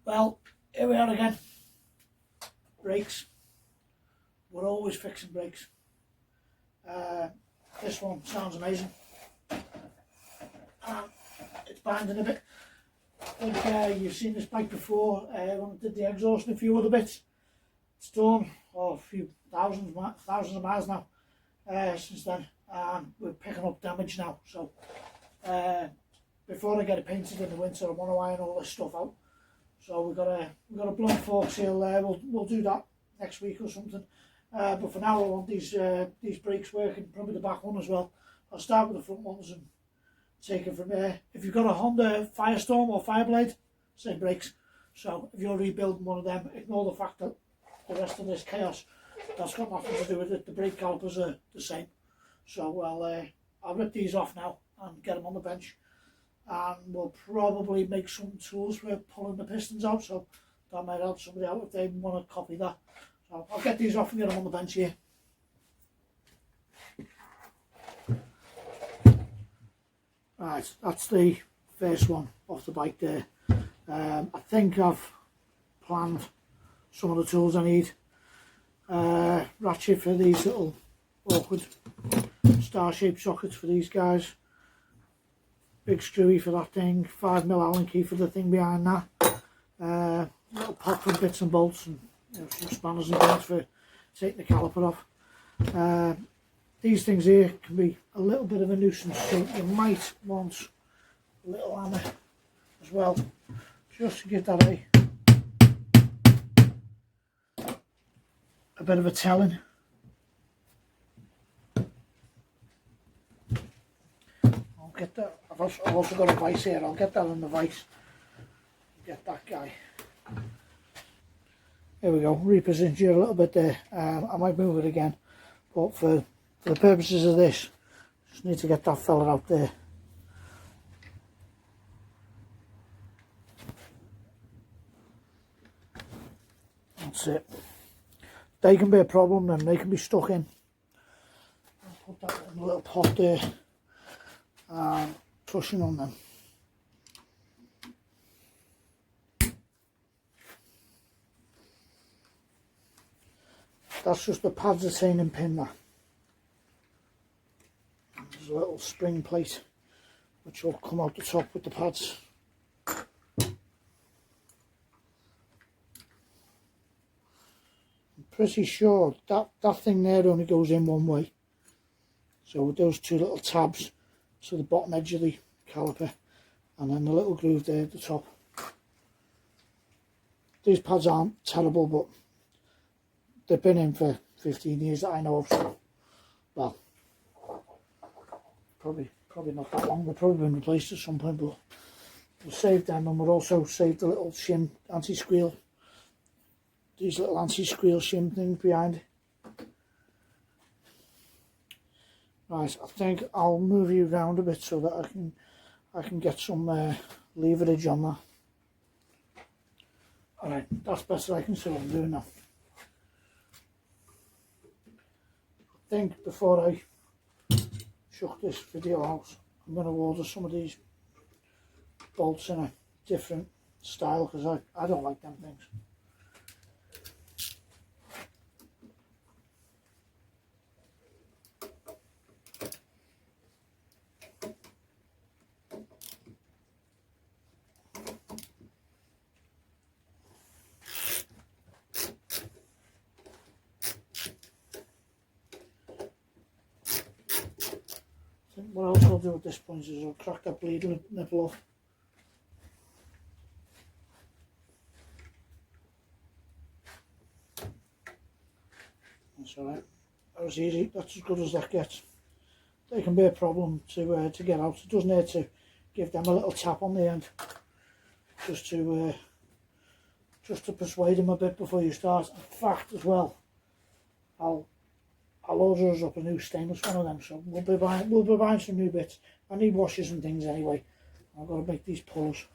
Well, here we are again. Brakes. We're always fixing brakes. This one sounds amazing. It's binding a bit. I think you've seen this bike before when I did the exhaust and a few other bits. It's done a few thousands of miles now since then. We're picking up damage now. So before I get it painted in the winter, I want to iron all this stuff out. So we've got a blunt fork seal there. We'll do that next week or something. But for now, I want these brakes working, probably the back one as well. I'll start with the front ones and take it from there. If you've got a Honda Firestorm or Fireblade, same brakes. So if you're rebuilding one of them, ignore the fact that the rest of this chaos, that's got nothing to do with it. The brake calipers are the same. So I'll rip these off now and get them on the bench. And we'll probably make some tools for pulling the pistons out, so that might help somebody out if they want to copy that. So I'll get these off and get them on the bench here. Right, that's the first one off the bike there. I think I've planned some of the tools I need. Ratchet for these little awkward star-shaped sockets for these guys. Big screwy for that thing, 5mm Allen key for the thing behind that. Little pot for bits and bolts and some spanners and things for taking the caliper off. These things here can be a little bit of a nuisance, so you might want a little hammer as well, just to give that a bit of a telling. Get that. I've also got a vice here. I'll get that on the vice. Get that guy. There we go. Reposition you a little bit there. I might move it again, but for the purposes of this, just need to get that fella out there. That's it. They can be a problem, and they can be stuck in. I'll put that in a little pot there. Pushing on them. That's just the pads retaining pin there. There's a little spring plate which will come out the top with the pads. I'm pretty sure that thing there only goes in one way. So with those two little tabs to the bottom edge of the caliper, and then the little groove there at the top. These pads aren't terrible, but they've been in for 15 years that I know of. So, well, probably not that long. They've probably been replaced at some point, but we'll save them, and we'll also save the little shim anti-squeal. These little anti-squeal shim things behind. Right, I think I'll move you around a bit so that I can get some leverage on that. Alright, that's better. I can see what I'm doing now. I think before I chuck this video out, I'm going to order some of these bolts in a different style, because I don't like them things. What else I'll do at this point is I'll crack that bleed nipple off. That's alright. That was easy. That's as good as that gets. They can be a problem to get out. It doesn't hurt to give them a little tap on the end, just to persuade them a bit before you start. In fact, as well, I'll order us up a new stainless one of them, so we'll be buying some new bits. I need washers and things anyway. I've got to make these pullers.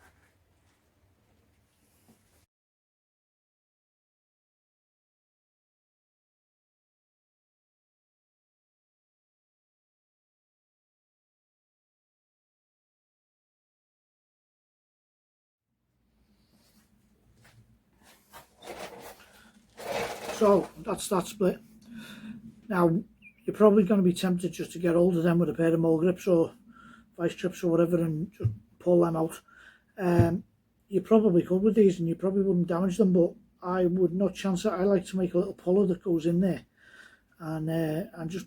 So that's that split. Now you're probably going to be tempted just to get hold of them with a pair of mole grips or vice grips or whatever and just pull them out. You probably could with these and you probably wouldn't damage them, but I would not chance it. I like to make a little puller that goes in there and just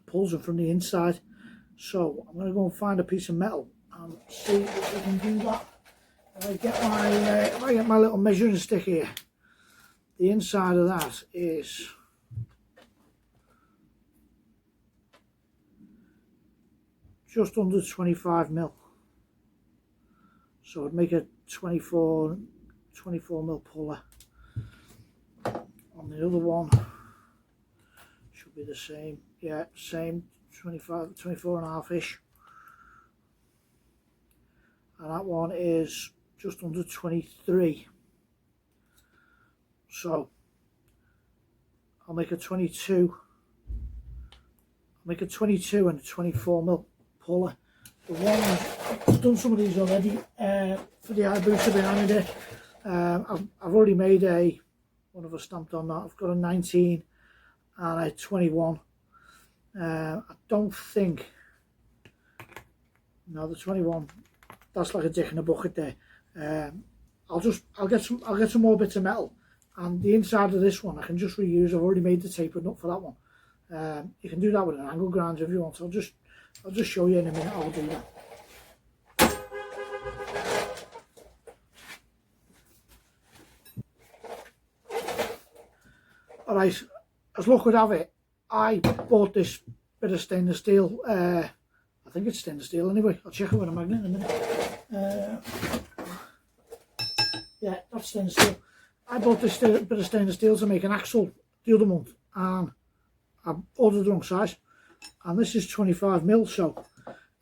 pulls them from the inside. So I'm going to go and find a piece of metal and see if we can do that. If I get my little measuring stick here, the inside of that is just under 25 mil. So I'd make a 24 mil puller. On the other one should be the same. Yeah, same 24 and a half ish. And that one is just under 23. So I'll make a 22. I'll make a 22 and a 24 mil puller. The one I've done some of these already for the eye booster behind me there. I've already made one of us stamped on that. I've got a 19 and a 21. I don't think, no, the 21, that's like a dick in a bucket there. I'll get some more bits of metal, and the inside of this one I can just reuse. I've already made the tapered nut for that one. You can do that with an angle grinder if you want. I'll just show you in a minute how I'll do that. Alright, as luck would have it, I bought this bit of stainless steel. I think it's stainless steel anyway. I'll check it with a magnet in a minute. Yeah, that's stainless steel. I bought this bit of stainless steel to make an axle the other month, and I ordered the wrong size. And this is 25 mil, so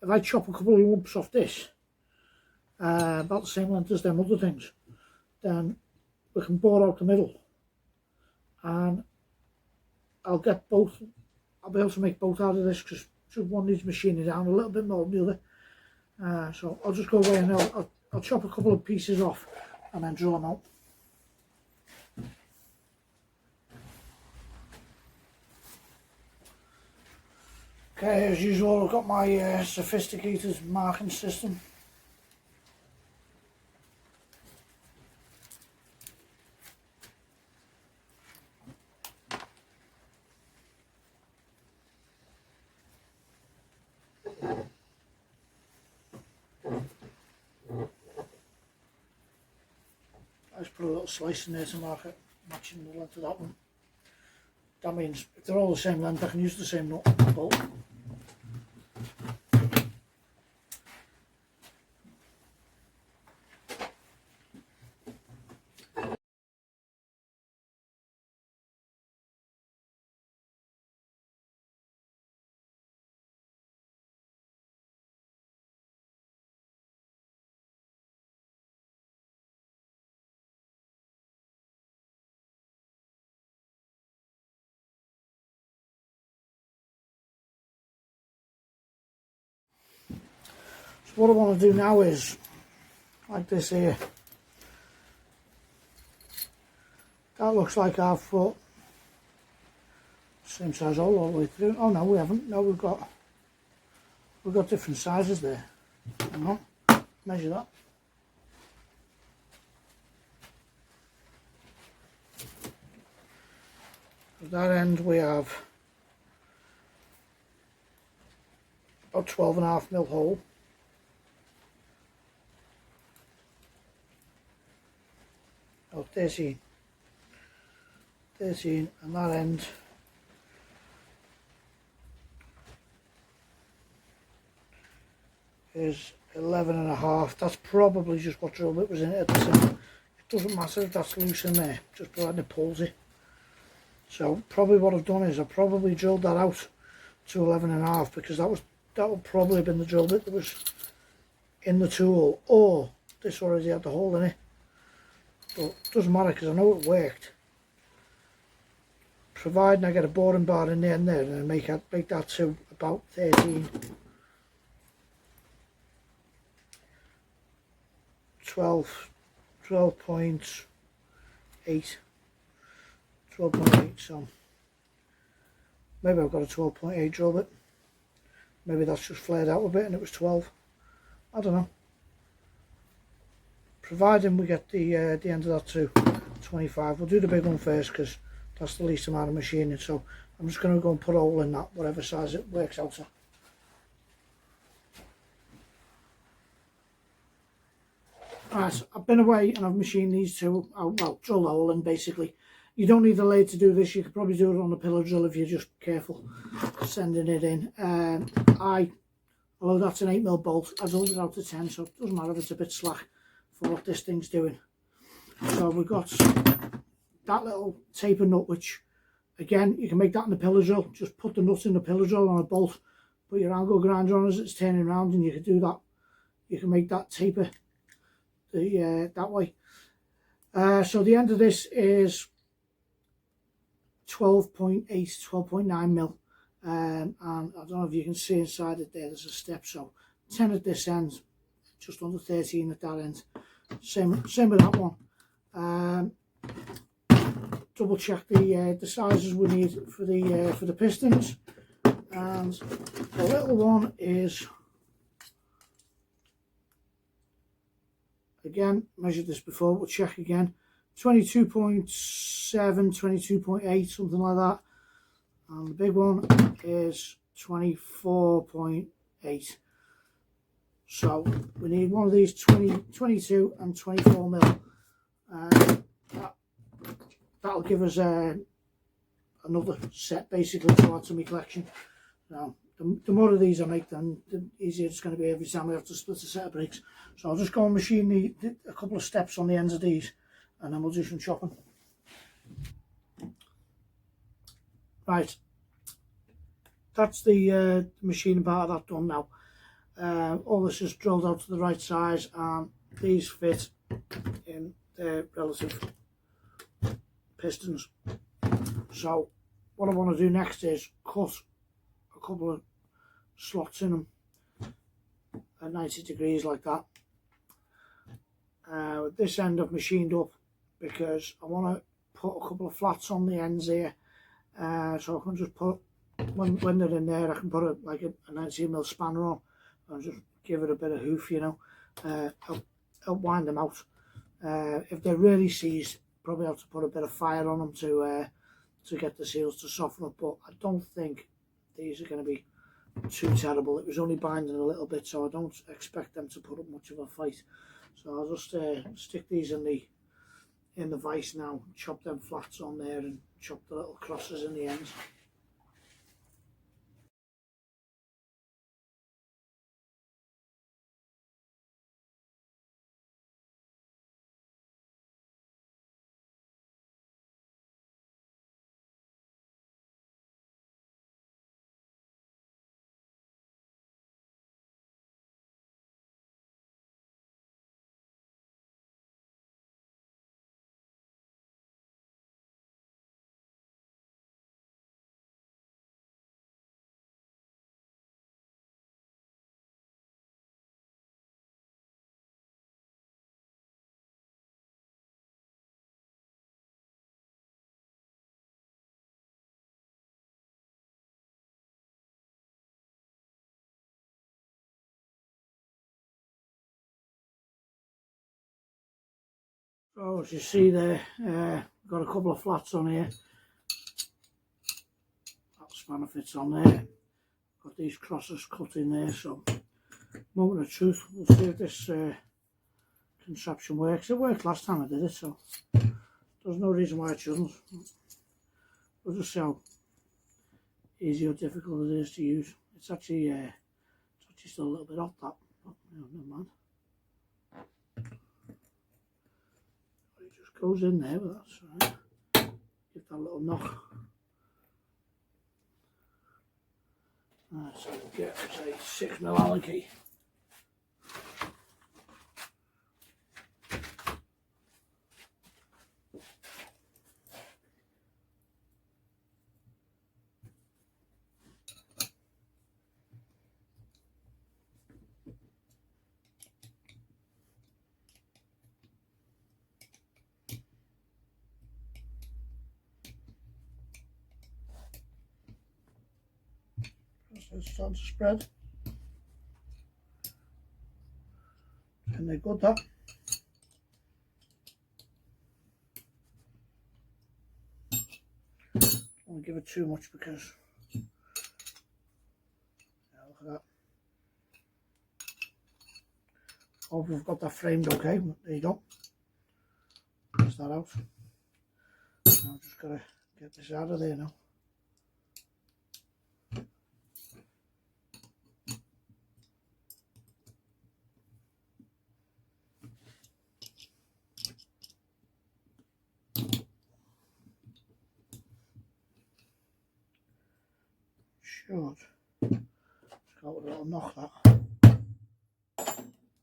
if I chop a couple of lumps off this, about the same length as them other things, then we can bore out the middle, and I'll get both. I'll be able to make both out of this, because one needs machining down a little bit more than the other. So I'll just go away and I'll chop a couple of pieces off and then drill them out. Okay, as usual, I've got my sophisticated marking system. I just put a little slice in there to mark it, matching the length of that one. That means if they're all the same length, I can use the same nut and bolt. So what I want to do now is, like this here, that looks like half foot, same size hole all the way through. Oh no, we haven't. No, we've got different sizes there. Hang on, measure that. At that end we have about 12.5 mil hole. Oh, 13, and that end is 11.5. That's probably just what drill bit was in it at the time. It doesn't matter if that's loose in there, just providing it pulls it. So probably what I've done is I've probably drilled that out to 11.5, because that would probably have been the drill bit that was in the tool, or this already had the hole in it. But it doesn't matter, because I know it worked. Providing I get a boring bar in there and there, and I make that to about 13. 12.8. 12.8, so maybe I've got a 12.8 drill bit. Maybe that's just flared out a bit and it was 12. I don't know. Providing we get the end of that to 25, we'll do the big one first because that's the least amount of machining. So I'm just going to go and put a hole in that, whatever size it works out to. Right, I've been away and I've machined these two, well, drilled a hole in basically. You don't need a lathe to do this, you could probably do it on a pillar drill if you're just careful sending it in. Although that's an 8mm bolt, I drilled it out to 10, so it doesn't matter if it's a bit slack for what this thing's doing. So we've got that little taper nut, which again, you can make that in the pillar drill. Just put the nut in the pillar drill on a bolt, put your angle grinder on as it's turning around, and you can do that. You can make that taper that way. So the end of this is 12.8, 12.9mm. And I don't know if you can see inside it there, there's a step, so 10 at this end, just under 13 at that end. Same with that one. Double check the sizes we need for the pistons, and the little one is, again, measured this before, we'll check again, 22.7, 22.8, something like that. And the big one is 24.8. So we need one of these 22 and 24mm. That'll give us another set basically to add to my collection. Now, the more of these I make, then the easier it's going to be every time I have to split a set of brakes. So I'll just go and machine a couple of steps on the ends of these, and then we'll do some chopping. Right, that's the machining part of that done now. All this is drilled out to the right size, and these fit in their relative pistons. So what I want to do next is cut a couple of slots in them at 90 degrees like that. This end I've machined up because I want to put a couple of flats on the ends here. So I can just put, when they're in there, I can put like a 19mm spanner on and just give it a bit of hoof, you know. I'll wind them out. If they're really seized, probably have to put a bit of fire on them to get the seals to soften up, but I don't think these are going to be too terrible. It was only binding a little bit, so I don't expect them to put up much of a fight. So I'll just stick these in the vise now, chop them flats on there and chop the little crosses in the ends. So as you see there, got a couple of flats on here. That spanner fits on there. Got these crosses cut in there, so moment of truth, we'll see if this contraption works. It worked last time I did it, so there's no reason why it shouldn't. We'll just see how easy or difficult it is to use. It's actually still a little bit hot, that, but you know, never mind. It just goes in there, but that's all right. Give that a little knock. So we'll get, say, 6mm Allen key. So it's starting to spread. And they're good, that. Don't want to give it too much because, yeah, look at that. Hope we've got that framed okay. There you go. Press that out. Now I've just got to get this out of there now. Should. Just got a little knock that. There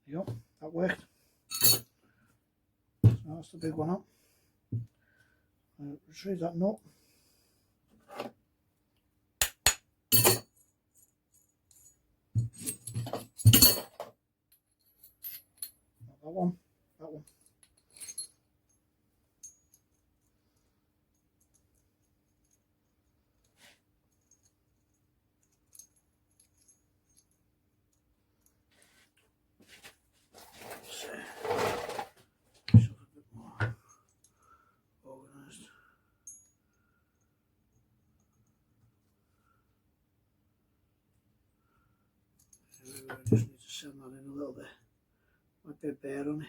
you go. That worked. So that's the big one up. Retrieve that nut. Not that one. That one. I just need to send that in a little bit. Might be bare on it.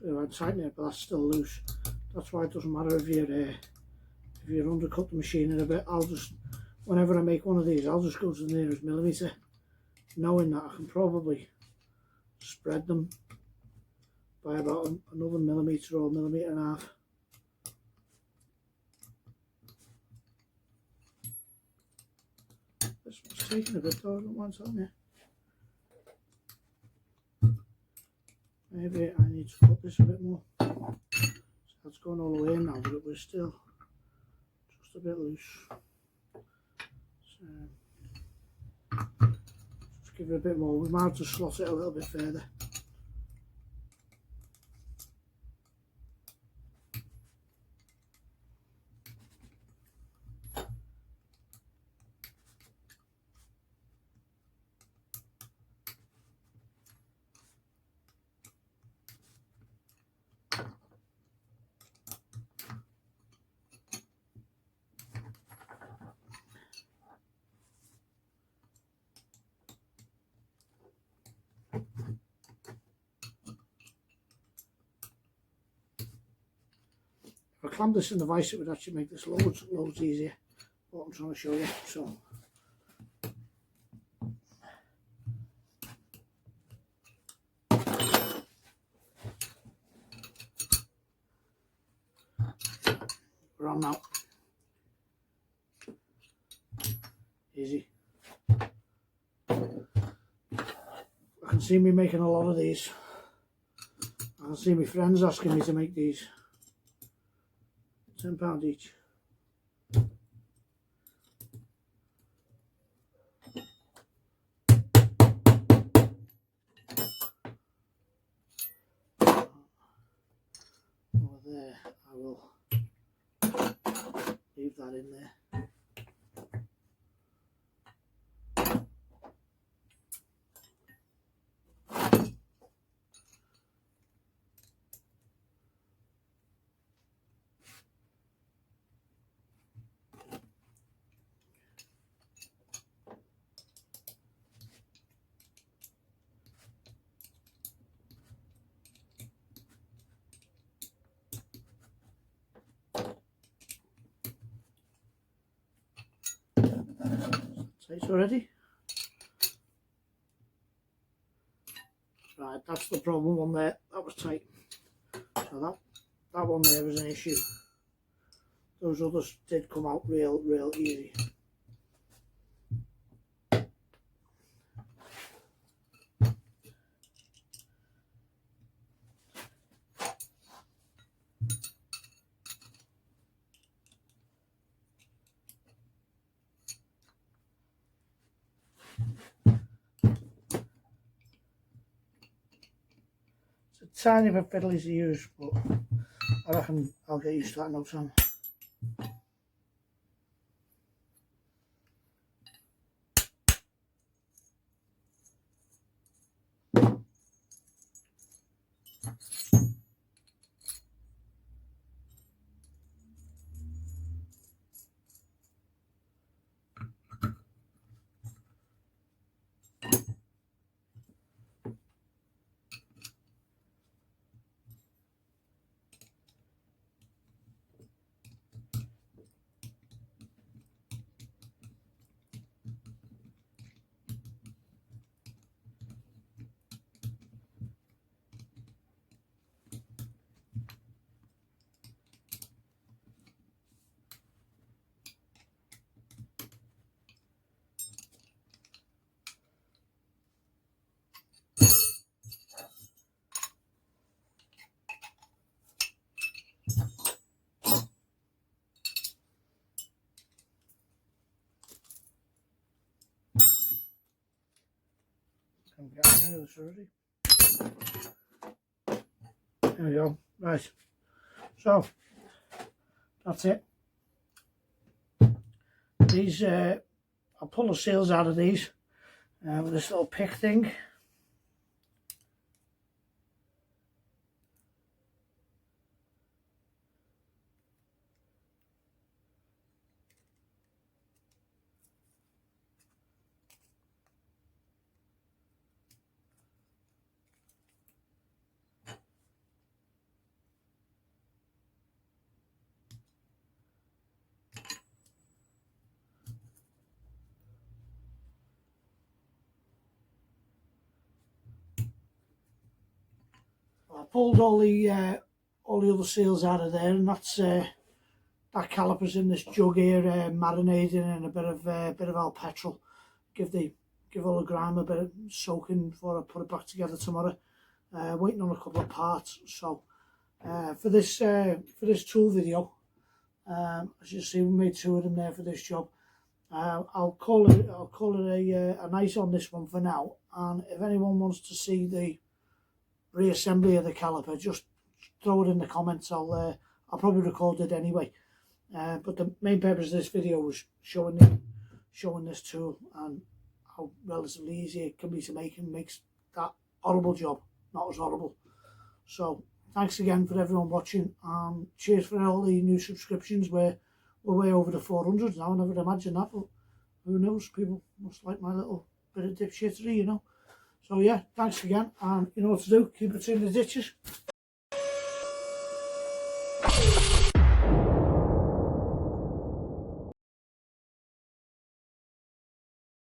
I'm tightening it, but that's still loose. That's why it doesn't matter if you're undercut the machine in a bit. I'll just, whenever I make one of these, I'll just go to the nearest millimetre, knowing that I can probably spread them by about another millimetre or millimetre and a half. This one's taking a bit though, I don't mind telling you. Maybe I need to cut this a bit more. So that's going all the way in now, but it was still just a bit loose. So just give it a bit more. We might have to slot it a little bit further. If I clamp this in the vise, it would actually make this loads easier. What I'm trying to show you. So we're on now. Easy. I can see me making a lot of these. I can see my friends asking me to make these. £10 each. Over there, I will leave that in there. It's already. Right, that's the problem one there. That was tight. So that one there was an issue. Those others did come out real easy. tiny bit fiddly to use, but I reckon I'll get used to that in no time. I'm getting rid of this already. There we go. Right. So that's it. These I'll pull the seals out of these with this little pick thing. I pulled all the other seals out of there, and that's that caliper's in this jug here, marinating in a bit of old petrol. Give all the grime a bit of soaking before I put it back together tomorrow. Waiting on a couple of parts. So for this tool video, as you see, we made 2 of them there for this job. I'll call it a night on this one for now. And if anyone wants to see the reassembly of the caliper, just throw it in the comments. I'll probably record it anyway. But the main purpose of this video was showing this tool and how relatively easy it can be to make, and makes that horrible job not as horrible. So thanks again for everyone watching, and cheers for all the new subscriptions. We're way over the 400 now. I never imagined that, but who knows, people must like my little bit of dipshittery, you know. So yeah, thanks again, and you know what to do, keep it in the ditches.